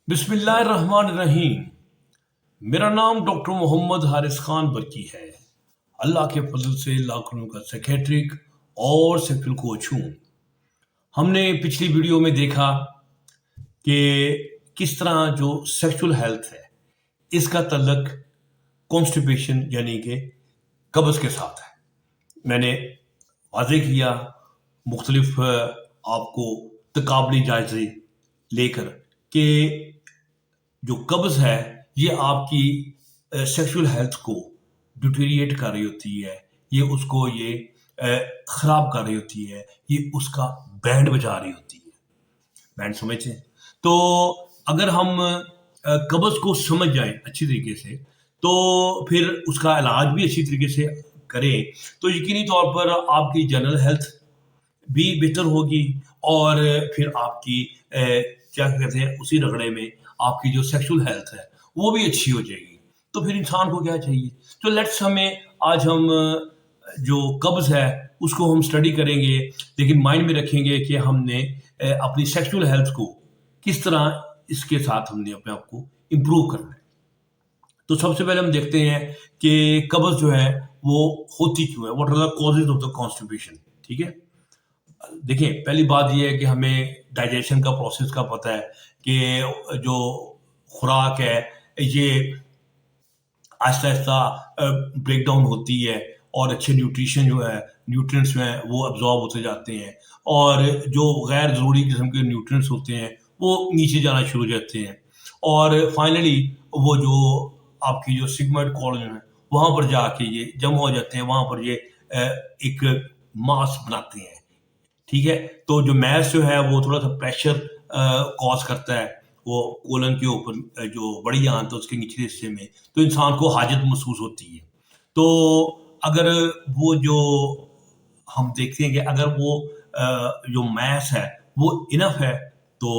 बिस्मिल्लाहिर्रहमानिर्रहीम। मेरा नाम डॉक्टर मोहम्मद हारिस खान बरकी है। अल्लाह के फजल से लाखों का सेक्रेटरिक और सेक्सुअल कोच हूँ। हमने पिछली वीडियो में देखा कि किस तरह जो सेक्सुअल हेल्थ है इसका तल्लक कॉन्स्टिपेशन यानी कि कब्ज के साथ है। मैंने वाज़ेह किया मुख्तलिफ आपको तकाबली जायजे लेकर कि जो कब्ज़ है ये आपकी सेक्सुअल हेल्थ को डिटेरिएट कर रही होती है, ये उसको ये ख़राब कर रही होती है, ये उसका बैंड बजा रही होती है। बैंड समझते हैं? तो अगर हम कब्ज़ को समझ जाएं अच्छी तरीके से तो फिर उसका इलाज भी अच्छी तरीके से करें तो यकीनी तौर पर आपकी जनरल हेल्थ भी बेहतर होगी और फिर आपकी क्या कहते हैं उसी रगड़े में आपकी जो सेक्सुअल हेल्थ है वो भी अच्छी हो जाएगी। तो फिर इंसान को क्या चाहिए? तो लेट्स हमें आज हम जो कब्ज़ है उसको हम स्टडी करेंगे, लेकिन माइंड में रखेंगे कि हमने अपनी सेक्सुअल हेल्थ को किस तरह इसके साथ हमने अपने आप को इम्प्रूव करना है। तो सबसे पहले हम देखते हैं कि कब्ज़ जो है वो होती क्यों है? What are the causes of the constipation? ठीक है? देखिए, पहली बात ये है कि हमें डाइजेशन का प्रोसेस का पता है कि जो खुराक है ये आहिस्ता-आहिस्ता ब्रेक डाउन होती है और अच्छे न्यूट्रिशन जो है न्यूट्रिएंट्स जो हैं वो अब्ज़ॉर्ब होते जाते हैं और जो गैर ज़रूरी किस्म के न्यूट्रिएंट्स होते हैं वो नीचे जाना शुरू हो जाते हैं और फाइनली वो जो आपकी जो सिग्मोइड कॉलम है वहाँ पर जाके ये जमा हो जाते हैं, वहाँ पर ये एक मास बनाते हैं। ठीक है? तो जो मैस जो है वो थोड़ा-सा प्रेशर कॉज़ करता है, वो कोलन के ऊपर जो बड़ी आंत है उसके निचले हिस्से में, तो इंसान को हाजत महसूस होती है। तो अगर वो जो हम देखते हैं कि अगर वो जो मैस है वो इनफ है तो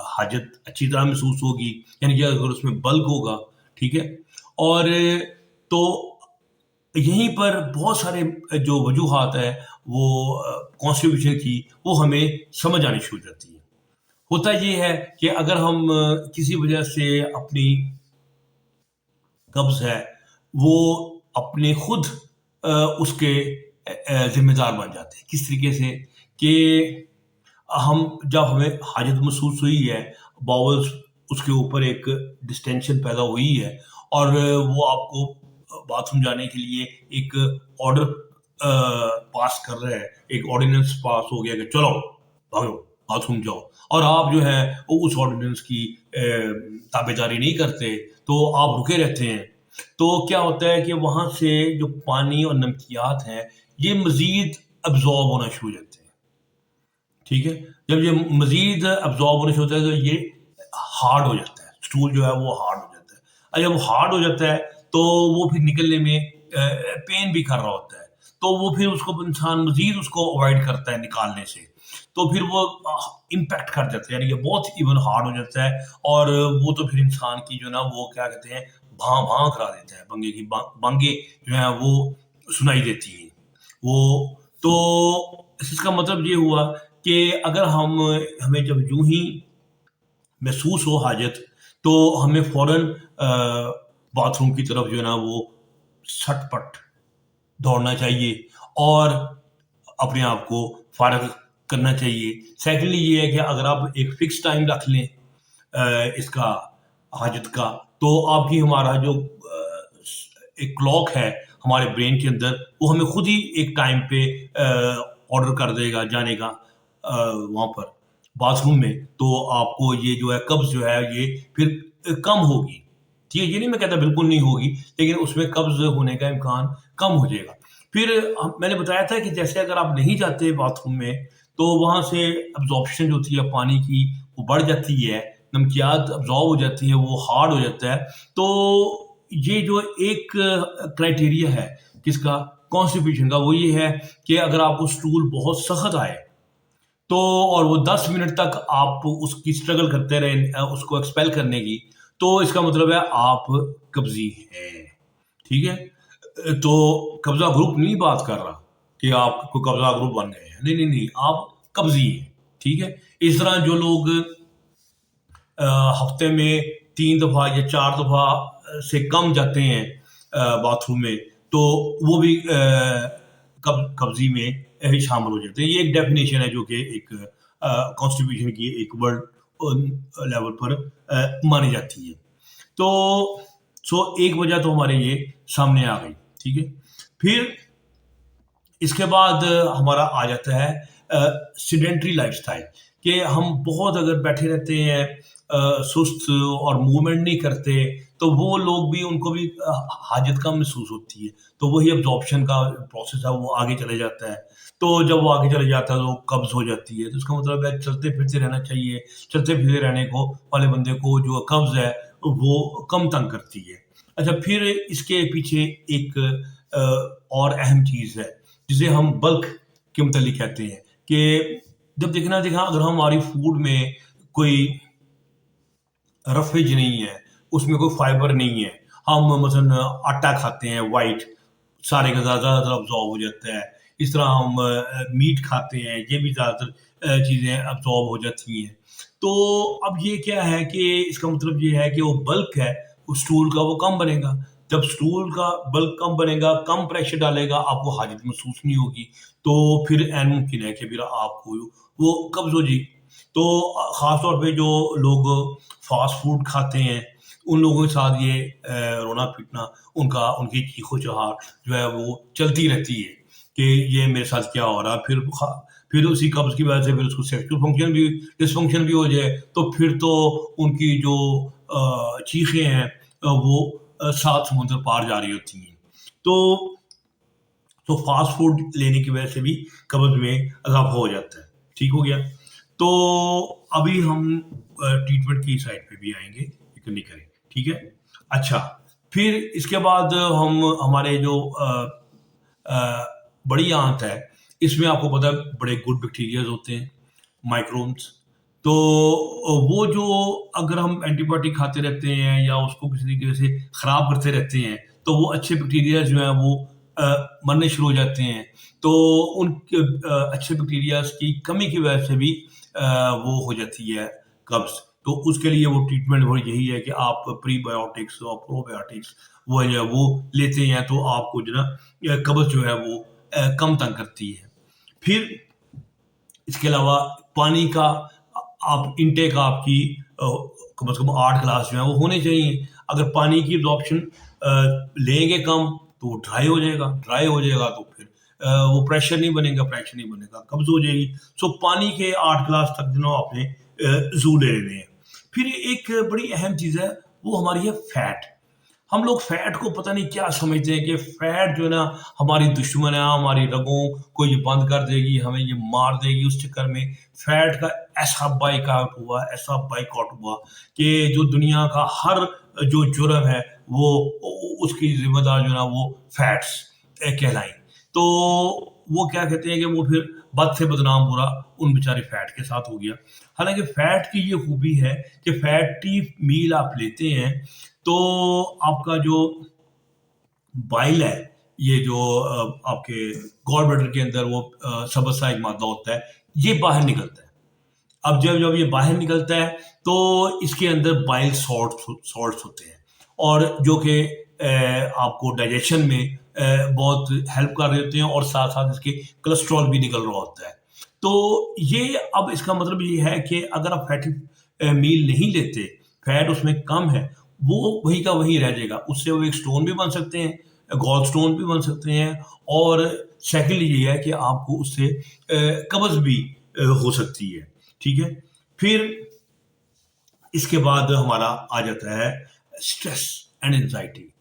हाजत अच्छी तरह महसूस होगी, यानी कि अगर उसमें बल्क होगा, ठीक है? और तो यहीं पर बहुत सारे जो वजूहात है वो कॉन्स्टिट्यूशन की वो हमें समझ आनी शुरू हो जाती है। होता ये है कि अगर हम किसी वजह से अपनी कब्ज़ है वो अपने खुद उसके ज़िम्मेदार बन जाते हैं। किस तरीके से कि हम जब हमें हाजत महसूस हुई है, बाउल्स उसके ऊपर एक डिस्टेंशन पैदा हुई है और वो आपको बाथरूम जाने के लिए एक ऑर्डर पास कर रहा है, एक ऑर्डिनेंस पास हो गया कि चलो भागो बाथरूम जाओ और आप जो है वो उस ऑर्डिनेंस की ताबेदारी नहीं करते, तो आप रुके रहते हैं। तो क्या होता है कि वहाँ से जो पानी और नमकियात हैं, ये मज़ीद अब्ज़ॉर्ब होना शुरू हो जाते हैं। ठीक है? जब ये मज़ीद अब्ज़ॉर्ब होना शुरू होता है तो ये हार्ड हो जाता है, स्टूल जो है वो हार्ड हो जाता है और जब वो हार्ड हो जाता है तो वो फिर निकलने में पेन भी कर रहा होता है, तो वो फिर उसको इंसान मज़ीद उसको अवॉइड करता है निकालने से, तो फिर वो इम्पैक्ट कर जाता है, यानी कि बहुत इवन हार्ड हो जाता है और वो तो फिर इंसान की जो ना वो क्या कहते हैं भां-भां करा देता है, बंगे की बांगे जो है वो सुनाई देती हैं। वो तो इसका मतलब ये हुआ कि अगर हमें जब यूं ही महसूस हो हाजत तो हमें फौरन बाथरूम की तरफ जो है ना वो सटपट दौड़ना चाहिए और अपने आप को फारग करना चाहिए। सेकेंडली ये है कि अगर आप एक फिक्स टाइम रख लें इसका हाजत का तो आपकी हमारा जो एक क्लॉक है हमारे ब्रेन के अंदर वो हमें खुद ही एक टाइम पे ऑर्डर कर देगा जाने का वहाँ पर बाथरूम में, तो आपको ये जो है कब्ज़ जो है ये फिर कम होगी। ठीक है? ये नहीं मैं कहता बिल्कुल नहीं होगी, लेकिन उसमें कब्ज़ होने का इम्कान कम हो जाएगा। फिर मैंने बताया था कि जैसे अगर आप नहीं जाते बाथरूम में तो वहाँ से अब्ज़ॉर्प्शन जो होती है पानी की वो बढ़ जाती है, नमकियात अब्ज़ॉर्ब हो जाती है, वो हार्ड हो जाता है। तो ये जो एक क्राइटेरिया है किसका? कॉन्स्टिपेशन का, वो ये है कि अगर आपको स्टूल बहुत सख्त आए तो और वो 10 मिनट तक आप उसकी स्ट्रगल करते रहें उसको एक्सपेल करने की, तो इसका मतलब है आप कब्ज़ी हैं। ठीक है? तो कब्ज़ा ग्रुप नहीं बात कर रहा कि आप कोई कब्ज़ा ग्रुप बन गए हैं। नहीं, नहीं, नहीं, आप कब्ज़ी हैं। ठीक है? इस तरह जो लोग हफ्ते में 3 दफ़ा या 4 दफ़ा से कम जाते हैं बाथरूम में, तो वो भी कब्जी में शामिल हो जाते हैं। ये एक डेफिनेशन है जो कि एक कॉन्स्टिट्यूशन की एक वर्ल्ड लेवल पर मानी जाती है। तो एक वजह तो हमारे ये सामने आ गई, ठीक है। फिर इसके बाद हमारा आ जाता है सीडेंटरी लाइफस्टाइल, कि हम बहुत अगर बैठे रहते हैं, सुस्त और मूवमेंट नहीं करते, तो वो लोग भी, उनको भी हाजत कम महसूस होती है, तो वही अब्जॉर्प्शन का प्रोसेस है वो आगे चले जाता है। तो जब वो आगे चले जाता है तो कब्ज हो जाती है, तो इसका मतलब है चलते फिरते रहना चाहिए। चलते फिरते रहने को वाले बंदे को जो कब्ज है वो कम तंग करती है। अच्छा, फिर इसके पीछे एक और अहम चीज़ है जिसे हम बल्क के मतलब कहते हैं, कि जब देखना अगर हमारी फूड में कोई रफेज नहीं है, उसमें कोई फाइबर नहीं है, हम मसलन आटा खाते हैं वाइट, सारे का ज़्यादातर अब्जॉर्ब हो जाता है। इस तरह हम मीट खाते हैं, ये भी ज़्यादातर चीज़ें अब्जॉर्ब हो जाती हैं। तो अब ये क्या है कि इसका मतलब ये है कि वो बल्क है, उस स्टूल का वो कम बनेगा। जब स्टूल का बल्क कम बनेगा, कम प्रेशर डालेगा, आपको हाजत महसूस नहीं होगी, तो फिर ऐन मुमकिन है कि फिर आपको वो कब्ज़ हो जाएगी। तो ख़ास तौर पे जो लोग फास्ट फूड खाते हैं, उन लोगों के साथ ये रोना-पीटना, उनकी चीखो-चहाट जो है वो चलती रहती है कि ये मेरे साथ क्या हो रहा है। फिर उसी कब्ज़ की वजह से फिर उसको सेक्सुअल फंक्शन भी डिसफंक्शन भी हो जाए, तो फिर तो उनकी जो चीखें हैं वो 7 समुंदर पार जा रही होती हैं। तो फास्ट फूड लेने की वजह से भी कब्ज़ में इज़ाफ़ा हो जाता है। ठीक हो गया? तो अभी हम ट्रीटमेंट की साइड पे भी आएँगे, फिक्र नहीं करें, ठीक है? अच्छा, फिर इसके बाद हम हमारे जो बड़ी आंत है, इसमें आपको पता है बड़े गुड बैक्टीरियाज़ होते हैं, माइक्रोब्स। तो वो जो अगर हम एंटीबायोटिक खाते रहते हैं या उसको किसी तरीके से ख़राब करते रहते हैं, तो वो अच्छे बैक्टीरियाज़ जो हैं वो मरने शुरू हो जाते हैं। तो उन अच्छे बैक्टीरियाज़ की कमी की वजह से भी वो हो जाती है कब्ज़। तो उसके लिए वो ट्रीटमेंट वो यही है कि आप प्रीबायोटिक्स और प्रोबायोटिक्स वो जो है वो लेते हैं, तो आपको जो ना कब्ज़ जो है वो कम तंग करती है। फिर इसके अलावा पानी का आप इनटेक आपकी कम से कम 8 ग्लास जो है वो होने चाहिए। अगर पानी की एब्ज़ॉर्प्शन लेंगे कम, तो वो ड्राई हो जाएगा तो फिर वो प्रेशर नहीं बनेगा, कब्ज़ हो जाएगी। सो पानी के 8 ग्लास तक जो है आपने ज़रूर ले लेने हैं। फिर एक बड़ी अहम चीज़ है, वो हमारी है फैट। हम लोग फैट को पता नहीं क्या समझते हैं कि फैट जो है ना हमारी दुश्मन है, हमारी रगों को ये बंद कर देगी, हमें ये मार देगी। उस चक्कर में फैट का ऐसा बाइकआउट हुआ कि जो दुनिया का हर जो जुर्म है वो उसकी ज़िम्मेदार जो है ना वो फैट्स कहलाई। तो वो क्या कहते हैं कि वो फिर बद से बदनाम बुरा उन बेचारे फैट के साथ हो गया। हालाँकि फैट की ये खूबी है कि फैटी मील आप लेते हैं, तो आपका जो बाइल है, ये जो आपके गॉल ब्लैडर के अंदर वो सब्ज़ सा एक मादा होता है, ये बाहर निकलता है। अब जब ये बाहर निकलता है, तो इसके अंदर बाइल सॉल्ट्स होते हैं, और जो कि आपको डाइजेशन में बहुत हेल्प कर रहे होते हैं, और साथ-साथ इसके कोलेस्ट्रॉल भी निकल रहा होता है। तो ये अब इसका मतलब ये है कि अगर आप फैटी मील नहीं लेते, फैट उसमें कम है, वो वही का वही रह जाएगा। उससे वो एक स्टोन भी बन सकते हैं, गॉल स्टोन भी बन सकते हैं, और सेकंडली ये है कि आपको उससे कब्ज़ भी हो सकती है, ठीक है? फिर इसके बाद हमारा आ जाता है स्ट्रेस एंड एंजाइटी।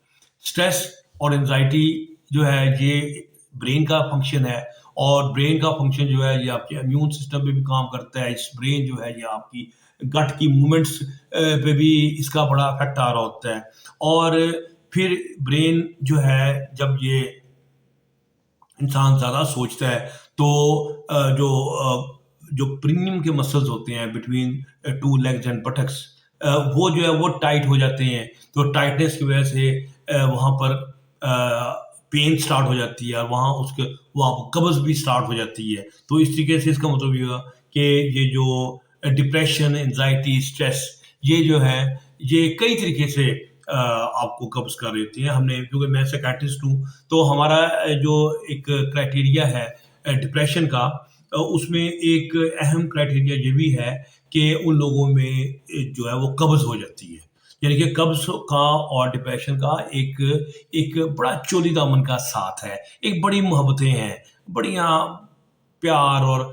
स्ट्रेस और एंजाइटी जो है ये ब्रेन का फंक्शन है, और ब्रेन का फंक्शन जो है ये आपके इम्यून सिस्टम पे भी काम करता है। इस ब्रेन जो है ये आपकी गट की मूवमेंट्स पे भी इसका बड़ा इफेक्ट आ रहा होता है। और फिर ब्रेन जो है जब ये इंसान ज़्यादा सोचता है, तो जो प्रीनियम के मसल्स होते हैं between two legs and buttocks, वो जो है वो टाइट हो जाते हैं। तो टाइटनेस की वजह से वहाँ पर पेन स्टार्ट हो जाती है, और वहाँ पर कब्ज़ भी स्टार्ट हो जाती है। तो इस तरीके से इसका मतलब ये हुआ कि ये जो डिप्रेशन, एंजाइटी, स्ट्रेस, ये जो है ये कई तरीके से आपको कब्ज़ कर रही होती है। हमने क्योंकि मैं साइकियाट्रिस्ट हूँ, तो हमारा जो एक क्राइटेरिया है डिप्रेशन का, उसमें एक अहम क्राइटेरिया ये भी है कि उन लोगों में जो है वो कब्ज़ हो जाती है। यानी कि कब्ज़ का और डिप्रेशन का एक एक बड़ा चोली दामन का साथ है। एक बड़ी मोहब्बतें हैं, बढ़िया प्यार और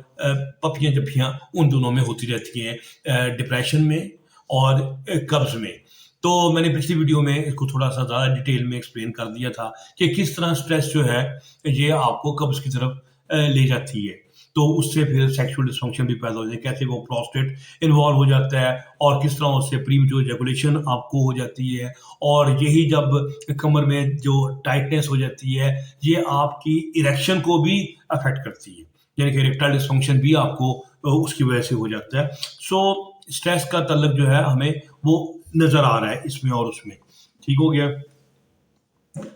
पपियाँ-जप्पियाँ उन दोनों में होती रहती हैं, डिप्रेशन में और कब्ज़ में। तो मैंने पिछली वीडियो में इसको थोड़ा-सा ज़्यादा डिटेल में एक्सप्लेन कर दिया था कि किस तरह स्ट्रेस जो है, ये आपको कब्ज़ की तरफ ले जाती है। तो उससे फिर सेक्सुअल डिस्फंक्शन भी पैदा हो जाए, कैसे वो प्रोस्टेट इन्वॉल्व हो जाता है और किस तरह उससे प्रीमैच्योर इजैकुलेशन आपको हो जाती है, और यही जब कमर में जो टाइटनेस हो जाती है, ये आपकी इरेक्शन को भी अफ़ेक्ट करती है। यानी कि इरेक्टाइल डिस्फंक्शन भी आपको उसकी वजह से हो जाता है। सो स्ट्रेस का तल्लक जो है हमें वो नज़र आ रहा है इसमें और उसमें। ठीक हो गया?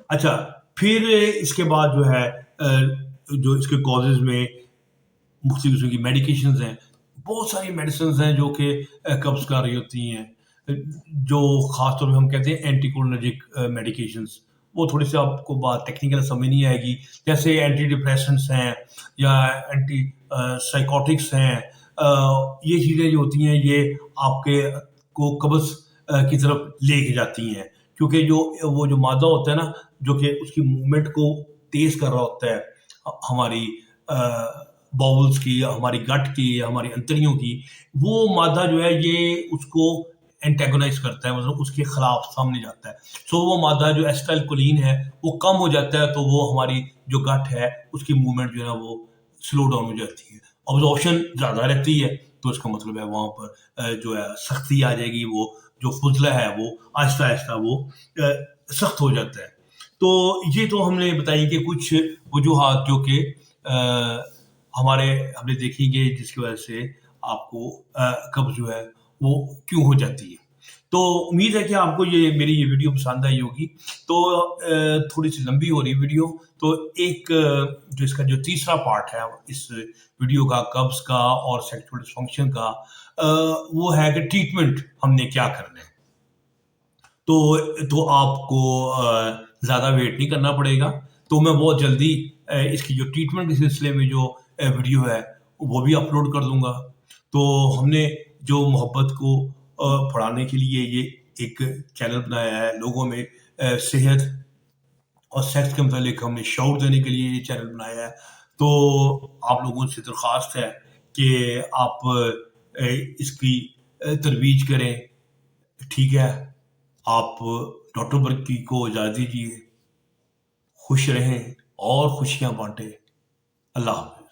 अच्छा, फिर इसके बाद जो है जो इसके कॉजेज़ में मुख्तलिफ किस्म की मेडिकेशंस हैं, बहुत सारी मेडिसिन्स हैं जो कि कब्ज़ कर रही होती हैं। जो ख़ास तौर पे हम कहते हैं एंटीकोलिनर्जिक मेडिकेशंस, वो थोड़ी-सी आपको बात टेक्निकल समझ नहीं आएगी। जैसे एंटी डिप्रेसेंट्स हैं या एंटी साइकोटिक्स हैं। ये चीज़ें जो होती हैं, ये आपके को कब्ज़ की तरफ लेके जाती हैं। क्योंकि जो वो जो मादा होता है ना, जो कि उसकी मूवमेंट को तेज़ कर रहा होता है, हमारी अ, बाउल्स की, हमारी गट की, हमारी अंतड़ियों की, वो मादा जो है ये उसको एंटागोनाइज़ करता है, मतलब उसके खिलाफ सामने जाता है। सो वो मादा जो एसिटाइलकोलिन है, वो कम हो जाता है, तो वो हमारी जो गट है, उसकी मूवमेंट जो है वो स्लो डाउन हो जाती है। अब्ज़ॉर्प्शन ज़्यादा रहती है, तो इसका मतलब है वहाँ पर जो है सख्ती आ जाएगी, वो जो फुज़ला है वो आहिस्ता-आहिस्ता वो सख्त हो जाता है। तो ये तो हमने बताई कि कुछ वजूहात जो कि हमारे हमने देखी कि जिसकी वजह से आपको कब्ज़ जो है वो क्यों हो जाती है। तो उम्मीद है कि आपको ये मेरी ये वीडियो पसंद आई होगी। तो थोड़ी-सी लंबी हो रही वीडियो, तो एक जो इसका जो तीसरा पार्ट है इस वीडियो का, कब्ज़ का और सेक्सुअल डिस्फंक्शन का, वो है कि ट्रीटमेंट हमने क्या करना है। तो आपको ज़्यादा वेट नहीं करना पड़ेगा। तो मैं बहुत जल्दी इसकी जो ट्रीटमेंट के सिलसिले में जो वीडियो है, वो भी अपलोड कर दूँगा। तो हमने जो मोहब्बत को बढ़ाने के लिए ये एक चैनल बनाया है, लोगों में सेहत और सेक्स के मुतालिक हमने शऊर देने के लिए ये चैनल बनाया है। तो आप लोगों से दरख्वास्त है कि आप इसकी तरवीज करें। ठीक है? आप डॉक्टर बर्की को इजाज़त दीजिए। खुश रहें और खुशियाँ बाँटें। अल्लाह हाफ़िज़।